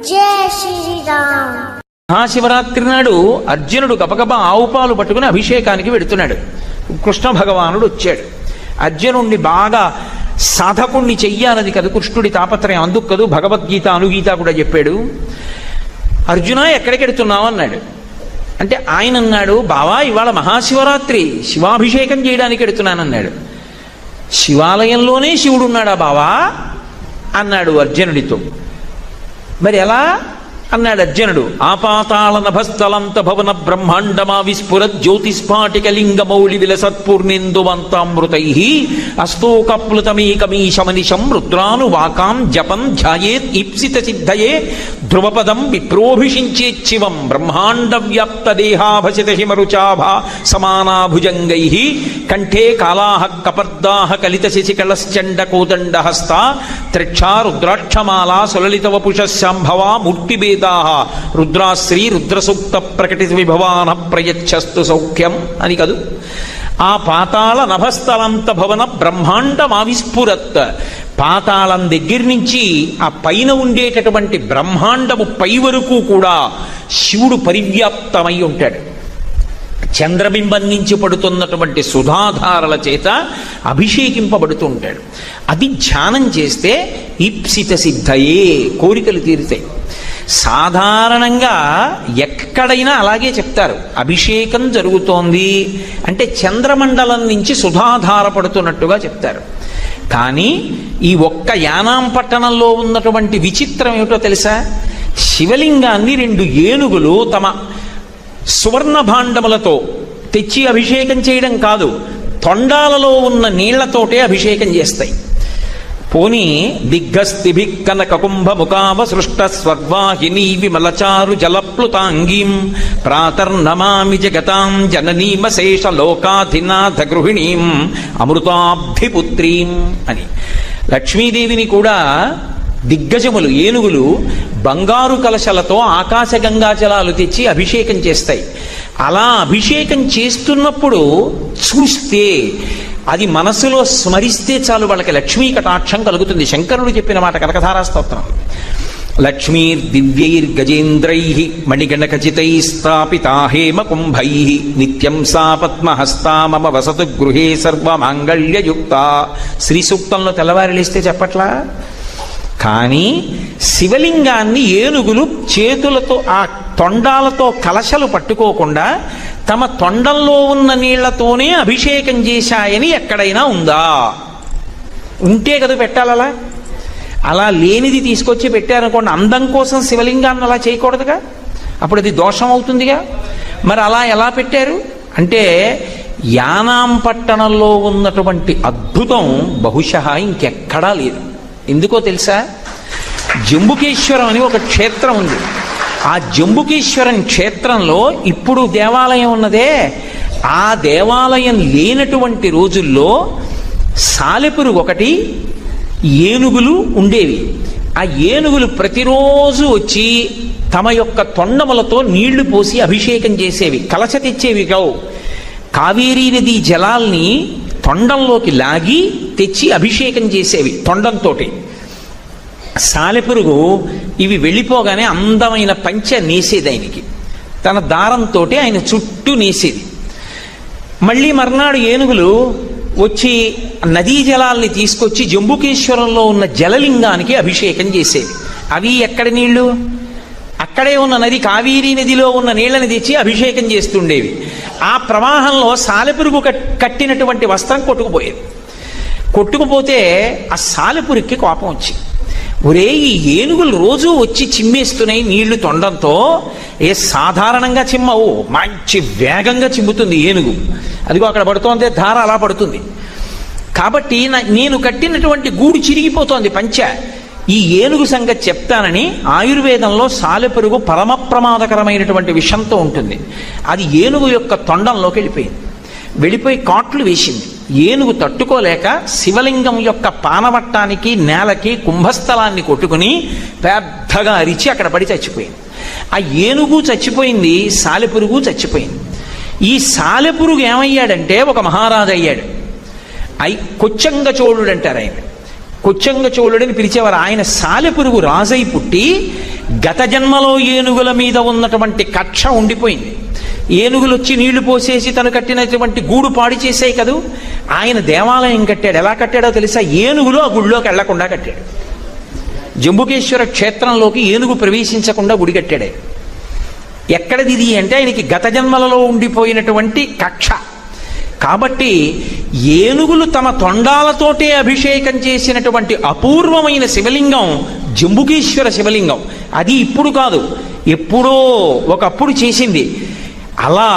జై శ్రీరామ్. మహాశివరాత్రి నాడు అర్జునుడు గబగబా ఆవు పాలు పట్టుకుని అభిషేకానికి వెడుతున్నాడు. కృష్ణ భగవానుడు వచ్చాడు. అర్జునుడిని బాగా సాధకుణ్ణి చెయ్యాలది కదా కృష్ణుడి తాపత్రయం. అందుకు కదూ భగవద్గీత అనుగీత కూడా చెప్పాడు. అర్జున ఎక్కడికి వెడుతున్నావు అన్నాడు. అంటే ఆయన అన్నాడు, బావా ఇవాళ మహాశివరాత్రి, శివాభిషేకం చేయడానికి వెడుతున్నానన్నాడు. శివాలయంలోనే శివుడు ఉన్నాడా బావా అన్నాడు అర్జునుడితో. మరి ఎలా అన్నాడు అర్జునుడు. ఆపాతాళ నభస్థలంత భవన బ్రహ్మాండమా విస్ఫుర జ్యోతిస్ఫాటిక లింగ మౌళి విలసత్పూర్ణేందువంతామృతై అస్తోకప్లుతమేకమీశమనిశం రుద్రానువాకాం జపం ధ్యాయేత్ ఈప్సిత సిద్ధయే ధ్రువపదం విప్రోభిషించేచ్చివం బ్రహ్మాండ వ్యాప్త దేహాభసిత హిమరుచాభా సమానాభుజంగై కంఠే కాళాః కపర్దాః కలిత శశికళశ్చండ కోదండహస్త త్రిక్షా రుద్రాక్షమాలా సులలిత వపుషశాంభవా మూర్తిభేద రుద్రాశ్రీ రుద్రసూక్త ప్రకటిత విభవాన ప్రయచ్చస్తు సౌఖ్యం అని కదూ. ఆ పాతాళ నభస్థలంత భవన బ్రహ్మాండమావిస్ఫురత్. పాతాళం దగ్గర నుంచి ఆ పైన ఉండేటటువంటి బ్రహ్మాండము పై వరకు కూడా శివుడు పరివ్యాప్తమై ఉంటాడు. చంద్రబింబం నుంచి పడుతున్నటువంటి సుధాధారల చేత అభిషేకింపబడుతూ ఉంటాడు. అది ధ్యానం చేస్తే ఈప్సిత సిద్ధయే, కోరికలు తీరుతాయి. సాధారణంగా ఎక్కడైనా అలాగే చెప్తారు. అభిషేకం జరుగుతోంది అంటే చంద్రమండలం నుంచి సుధాధార పడుతున్నట్టుగా చెప్తారు. కానీ ఈ ఒక్క యానాం పట్టణంలో ఉన్నటువంటి విచిత్రం ఏమిటో తెలుసా? శివలింగాన్ని 2 ఏనుగులు తమ సువర్ణ భాండములతో తెచ్చి అభిషేకం చేయడం కాదు, తొండాలలో ఉన్న నీళ్లతోటే అభిషేకం చేస్తాయి. పోనీ దిగ్గస్థిభిక్కన కకుంభ ముఖావ సృష్ట స్వర్వాహినీ విమలచారు జలప్లుతాంగీం ప్రాతర్నమామి జగతాం జననీమశేష లోకాధినాథ గృహిణీం అమృతాబ్ధిపుత్రీం అని. లక్ష్మీదేవిని కూడా దిగ్గజములు ఏనుగులు బంగారు కలశలతో ఆకాశ గంగాజలాలు తెచ్చి అభిషేకం చేస్తాయి. అలా అభిషేకం చేస్తున్నప్పుడు చూస్తే, అది మనసులో స్మరిస్తే చాలు వాళ్ళకి లక్ష్మీ కటాక్షం కలుగుతుంది. శంకరుడు చెప్పిన మాట కనకధారా స్తోత్రం. లక్ష్మీర్దివ్యైర్గజేంద్రై మణిగణఖచితై స్థాపితా హేమ కుంభై నిత్యం సా పద్మహస్తా మమ వసతు గృహే సర్వమాంగళ్యయుక్త. శ్రీ సూక్తంలో తెల్లవారిలేస్తే చెప్పట్లా. కానీ శివలింగాన్ని ఏనుగులు చేతులతో ఆ తొండాలతో కలశలు పట్టుకోకుండా తమ తొండంలో ఉన్న నీళ్లతోనే అభిషేకం చేశాయని ఎక్కడైనా ఉందా? ఉంటే కదా పెట్టాలలా. అలా లేనిది తీసుకొచ్చి పెట్టారనుకోండి, అందం కోసం శివలింగాన్ని అలా చేయకూడదుగా, అప్పుడు అది దోషం అవుతుందిగా. మరి అలా ఎలా పెట్టారు అంటే, యానాం పట్టణంలో ఉన్నటువంటి అద్భుతం బహుశः ఇంకెక్కడా లేదు. ఎందుకో తెలుసా? జంబుకేశ్వరం అని ఒక క్షేత్రం ఉంది. ఆ జంబుకేశ్వరం క్షేత్రంలో ఇప్పుడు దేవాలయం ఉన్నదే, ఆ దేవాలయం లేనటువంటి రోజుల్లో సాలెపురుగు ఒకటి, ఏనుగులు ఉండేవి. ఆ ఏనుగులు ప్రతిరోజు వచ్చి తమ యొక్క తొండములతో నీళ్లు పోసి అభిషేకం చేసేవి. కలశ తెచ్చేవి కావు. కావేరీ నది జలాల్ని తొండంలోకి లాగి తెచ్చి అభిషేకం చేసేవి తొండంతో. సాలెపురుగు ఇవి వెళ్ళిపోగానే అందమైన పంచె నేసేది ఆయనకి. తన దారంతో ఆయన చుట్టూ నేసేది. మళ్ళీ మర్నాడు ఏనుగులు వచ్చి నదీ జలాల్ని తీసుకొచ్చి జంబుకేశ్వరంలో ఉన్న జలలింగానికి అభిషేకం చేసేవి. అవి ఎక్కడి నీళ్లు? అక్కడే ఉన్న నది, కావేరీ నదిలో ఉన్న నీళ్ళని తెచ్చి అభిషేకం చేస్తుండేవి. ఆ ప్రవాహంలో సాలెపురుగు కట్టినటువంటి వస్త్రం కొట్టుకుపోయేది. కొట్టుకుపోతే ఆ సాలెపురుగుకి కోపం వచ్చి, ఒరే ఈ ఏనుగులు రోజు వచ్చి చిమ్మేస్తున్నాయి నీళ్లు తొండంతో, ఏ సాధారణంగా చిమ్మవు, మంచి వేగంగా చిమ్ముతుంది ఏనుగు. అదిగో అక్కడ పడుతోంది ధార, అలా పడుతుంది. కాబట్టి నేను కట్టినటువంటి గూడు చిరిగిపోతోంది పంచె. ఈ ఏనుగు సంగతి చెప్తానని ఆయుర్వేదంలో సాలెపురుగు పరమ ప్రమాదకరమైనటువంటి విషంతో ఉంటుంది. అది ఏనుగు యొక్క తొండంలోకి వెళ్ళిపోయి కాట్లు వేసింది. ఏనుగు తట్టుకోలేక శివలింగం యొక్క పానవట్టానికి నేలకి కుంభస్థలాన్ని కొట్టుకుని పెద్దగా అరిచి అక్కడ పడి చచ్చిపోయింది. ఆ ఏనుగు చచ్చిపోయింది, సాలెపురుగు చచ్చిపోయింది. ఈ సాలెపురుగు ఏమయ్యాడంటే ఒక మహారాజు అయ్యాడు. కొచ్చంగ చోళుడు అంటారు ఆయన. కొచ్చంగ చోళుడని పిలిచేవారు. ఆయన సాలెపురుగు రాజై పుట్టి గత జన్మలో ఏనుగుల మీద ఉన్నటువంటి కక్ష ఉండిపోయింది. ఏనుగులు వచ్చి నీళ్లు పోసేసి తను కట్టినటువంటి గూడు పాడి చేసాయి కదూ. ఆయన దేవాలయం కట్టాడు. ఎలా కట్టాడో తెలుసా? ఏనుగులు ఆ గుడిలోకి వెళ్లకుండా కట్టాడు. జంబుకేశ్వర క్షేత్రంలోకి ఏనుగు ప్రవేశించకుండా గుడి కట్టాడు. ఎక్కడది ఇది అంటే ఆయనకి గత జన్మలలో ఉండిపోయినటువంటి కక్ష. కాబట్టి ఏనుగులు తమ తొండాలతోటే అభిషేకం చేసినటువంటి అపూర్వమైన శివలింగం జంబుకేశ్వర శివలింగం. అది ఇప్పుడు కాదు, ఎప్పుడో ఒకప్పుడు చేసింది. అలా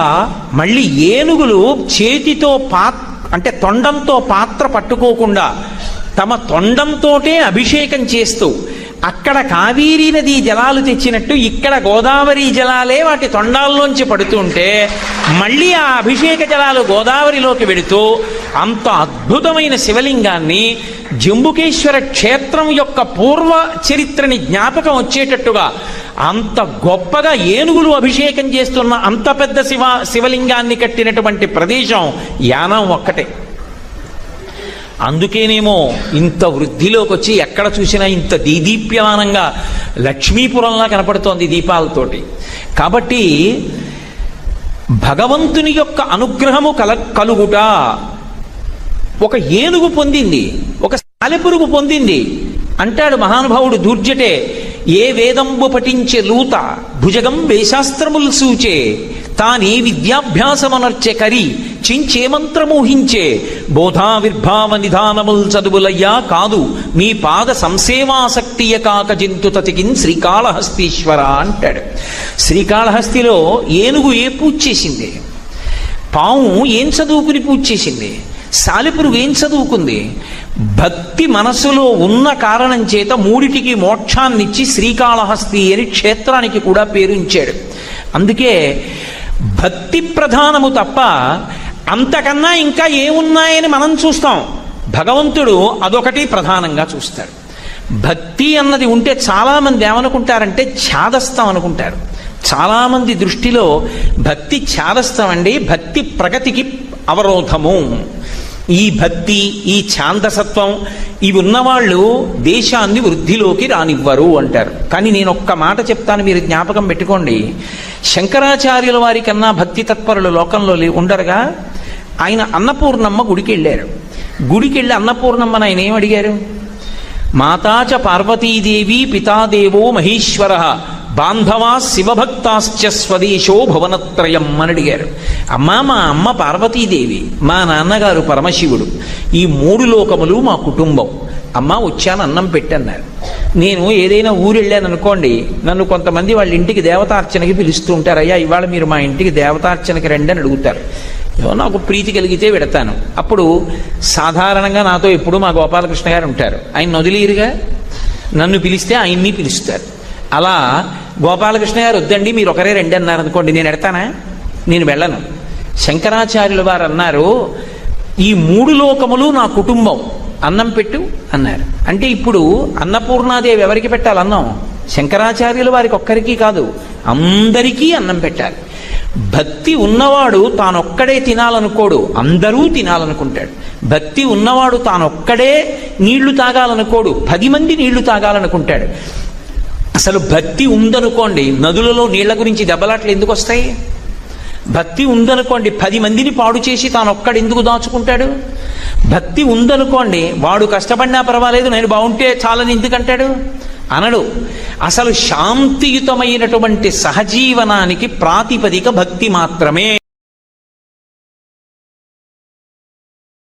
మళ్ళీ ఏనుగులు చేతితో అంటే తొండంతో పాత్ర పట్టుకోకుండా తమ తొండంతోటే అభిషేకం చేస్తూ అక్కడ కావేరీ నదీ జలాలు తెచ్చినట్టు ఇక్కడ గోదావరి జలాలే వాటి తొండాల్లోంచి పడుతుంటే మళ్ళీ ఆ అభిషేక జలాలు గోదావరిలోకి వెడుతూ అంత అద్భుతమైన శివలింగాన్ని జంబుకేశ్వర క్షేత్రం యొక్క పూర్వ చరిత్రని జ్ఞాపకం వచ్చేటట్టుగా అంత గొప్పగా ఏనుగులు అభిషేకం చేస్తున్న అంత పెద్ద శివలింగాన్ని కట్టినటువంటి ప్రదేశం యానం ఒక్కటే. అందుకేనేమో ఇంత వృద్ధిలోకి వచ్చి ఎక్కడ చూసినా ఇంత దీదీప్యమానంగా లక్ష్మీపురంలా కనపడుతోంది దీపాలతోటి. కాబట్టి భగవంతుని యొక్క అనుగ్రహము కలుగుట ఒక ఏనుగు పొందింది, ఒక సాలెపురుగు పొందింది అంటాడు మహానుభావుడు దూర్జటే. ఏ వేదంబు పఠించే లూత భుజగం వేశాస్త్రములు సూచే తానే విద్యాభ్యాసమనర్చె కరి చించే మంత్రమోహించే బోధావిర్భావ నిధానముల్ చదువులయ్యా కాదు మీ పాద సంసేవాసక్తియ కాక జంతు తతికిన్ శ్రీకాళహస్తీశ్వర అంటాడు. శ్రీకాళహస్తిలో ఏనుగు ఏ పూజ చేసింది? పాము ఏం చదువుకుని పూజ చేసింది? సాలెపురుగు ఏం చదువుకుంది? భక్తి మనసులో ఉన్న కారణం చేత మూడిటికి మోక్షాన్నిచ్చి శ్రీకాళహస్తి అని క్షేత్రానికి కూడా పేరు ఇచ్చాడు. అందుకే భక్తి ప్రధానము తప్ప అంతకన్నా ఇంకా ఏమున్నాయని మనం చూస్తాం. భగవంతుడు అదొకటి ప్రధానంగా చూస్తాడు. భక్తి అన్నది ఉంటే చాలామంది ఏమనుకుంటారంటే ఛాదస్తం అనుకుంటారు. చాలామంది దృష్టిలో భక్తి ఛాదస్తం అండి, భక్తి ప్రగతికి అవరోధము. ఈ భక్తి, ఈ ఛాందసత్వం ఇవి ఉన్నవాళ్ళు దేశాన్ని వృద్ధిలోకి రానివ్వరు అంటారు. కానీ నేను ఒక్క మాట చెప్తాను, మీరు జ్ఞాపకం పెట్టుకోండి. శంకరాచార్యుల వారి కన్నా భక్తి తత్పరులు లోకంలో ఉండరుగా. ఆయన అన్నపూర్ణమ్మ గుడికి వెళ్ళారు. గుడికి వెళ్ళి అన్నపూర్ణమ్మని ఆయన ఏం అడిగారు? మాతాచ పార్వతీదేవి పితాదేవో మహేశ్వర బాంధవా శివభక్తాశ్చ స్వదేశో భువనత్రయం అని అడిగారు. అమ్మా, మా అమ్మ పార్వతీదేవి, మా నాన్నగారు పరమశివుడు, ఈ మూడు లోకములు మా కుటుంబం. అమ్మ వచ్చాను, అన్నం పెట్టన్నారు. నేను ఏదైనా ఊరు వెళ్ళాను అనుకోండి, నన్ను కొంతమంది వాళ్ళ ఇంటికి దేవతార్చనకి పిలుస్తూ ఉంటారు. అయ్యా ఇవాళ మీరు మా ఇంటికి దేవతార్చనకి రండి అని అడుగుతారు. నాకు ప్రీతి కలిగితే పెడతాను. అప్పుడు సాధారణంగా నాతో ఎప్పుడు మా గోపాలకృష్ణ గారు ఉంటారు. ఆయన వదిలేరుగా, నన్ను పిలిస్తే ఆయన్ని పిలుస్తారు. అలా గోపాలకృష్ణ గారు వద్దండి మీరు ఒకరే రండి అన్నారు అనుకోండి, నేను ఎడతానా? నేను వెళ్ళను. శంకరాచార్యుల వారు అన్నారు, ఈ మూడు లోకములు నా కుటుంబం, అన్నం పెట్టు అన్నారు. అంటే ఇప్పుడు అన్నపూర్ణాదేవి ఎవరికి పెట్టాలి అన్నం? శంకరాచార్యుల వారికి ఒక్కరికి కాదు, అందరికీ అన్నం పెట్టాలి. భక్తి ఉన్నవాడు తానొక్కడే తినాలనుకోడు, అందరూ తినాలనుకుంటాడు. భక్తి ఉన్నవాడు తానొక్కడే నీళ్లు తాగాలనుకోడు, 10 మంది నీళ్లు తాగాలనుకుంటాడు. అసలు భక్తి ఉందనుకోండి, నదులలో నీళ్ల గురించి దెబ్బలాట్లు ఎందుకు వస్తాయి? భక్తి ఉందనుకోండి, 10 మందిని పాడు చేసి తానొక్కడు ఎందుకు దాచుకుంటాడు? భక్తి ఉందనుకోండి, వాడు కష్టపడినా పర్వాలేదు, నేను బాగుంటే చాలని ఎందుకంటాడు? అనడు. అసలు శాంతియుతమైనటువంటి సహజీవనానికి ప్రాతిపదిక భక్తి మాత్రమే.